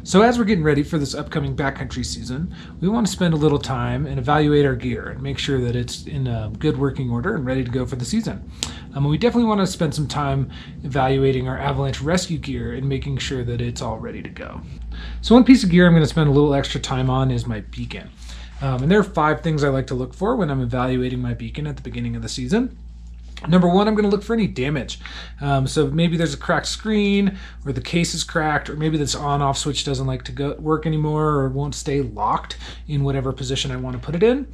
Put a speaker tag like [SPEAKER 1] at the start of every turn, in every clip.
[SPEAKER 1] So as we're getting ready for this upcoming backcountry season, we want to spend a little time and evaluate our gear and make sure that it's in a good working order and ready to go for the season. We definitely want to spend some time evaluating our Avalanche rescue gear and making sure that it's all ready to go. So one piece of gear I'm going to spend a little extra time on is my beacon. And there are 5 things I like to look for when I'm evaluating my beacon at the beginning of the season. Number 1, I'm going to look for any damage. So maybe there's a cracked screen, or the case is cracked, or maybe this on-off switch doesn't like to work anymore, or won't stay locked in whatever position I want to put it in.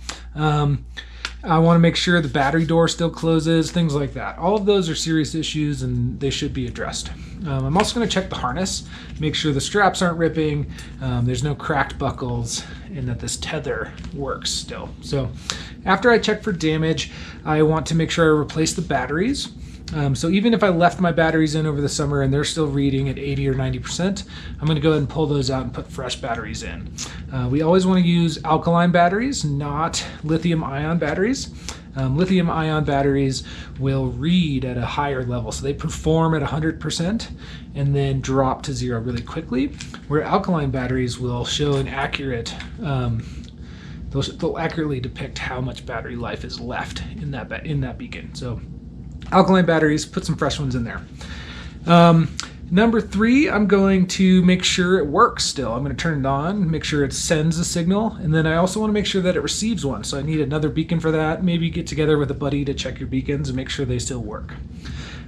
[SPEAKER 1] I want to make sure the battery door still closes, things like that. All of those are serious issues and they should be addressed. I'm also going to check the harness, make sure the straps aren't ripping, there's no cracked buckles, and that this tether works still. So after I check for damage, I want to make sure I replace the batteries. So even if I left my batteries in over the summer and they're still reading at 80 or 90%, I'm going to go ahead and pull those out and put fresh batteries in. We always want to use alkaline batteries, not lithium ion batteries. Lithium ion batteries will read at a higher level, so they perform at 100% and then drop to 0 really quickly, where alkaline batteries will show an accurate they'll accurately depict how much battery life is left in that beacon. So alkaline batteries, put some fresh ones in there. Number 3, I'm going to make sure it works still. I'm going to turn it on, make sure it sends a signal, and then I also want to make sure that it receives one. So I need another beacon for that. Maybe get together with a buddy to check your beacons and make sure they still work.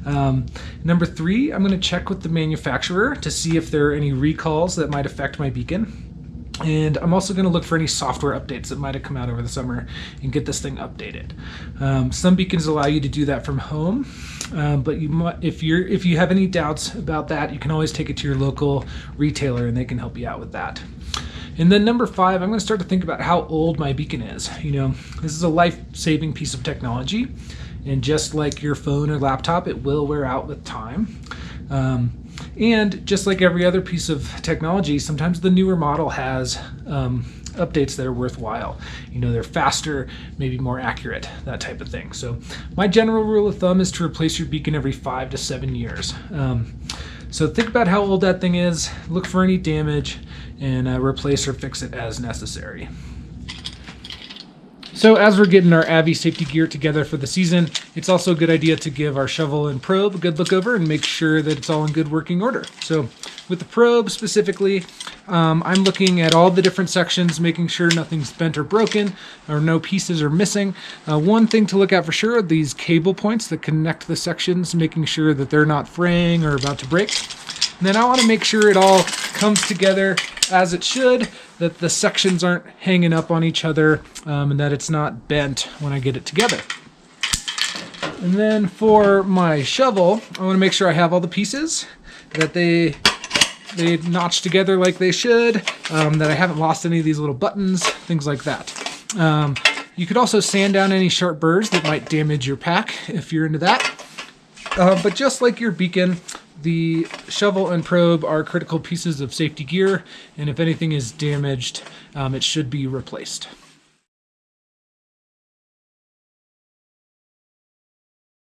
[SPEAKER 1] Number 3, I'm going to check with the manufacturer to see if there are any recalls that might affect my beacon. And I'm also going to look for any software updates that might have come out over the summer and get this thing updated. Some beacons allow you to do that from home, but if you have any doubts about that, you can always take it to your local retailer and they can help you out with that. And then number 5, I'm going to start to think about how old my beacon is. This is a life-saving piece of technology, and just like your phone or laptop, it will wear out with time. And just like every other piece of technology, sometimes the newer model has updates that are worthwhile. They're faster, maybe more accurate, that type of thing. So my general rule of thumb is to replace your beacon every 5 to 7 years. So think about how old that thing is, look for any damage, and replace or fix it as necessary. So as we're getting our Avi safety gear together for the season, it's also a good idea to give our shovel and probe a good look over and make sure that it's all in good working order. So with the probe specifically, I'm looking at all the different sections, making sure nothing's bent or broken or no pieces are missing. One thing to look at for sure are these cable points that connect the sections, making sure that they're not fraying or about to break. And then I want to make sure it all comes together as it should, that the sections aren't hanging up on each other, and that it's not bent when I get it together. And then for my shovel, I want to make sure I have all the pieces, that they notch together like they should, that I haven't lost any of these little buttons, things like that. You could also sand down any sharp burrs that might damage your pack if you're into that. But just like your beacon, the shovel and probe are critical pieces of safety gear, and if anything is damaged, it should be replaced.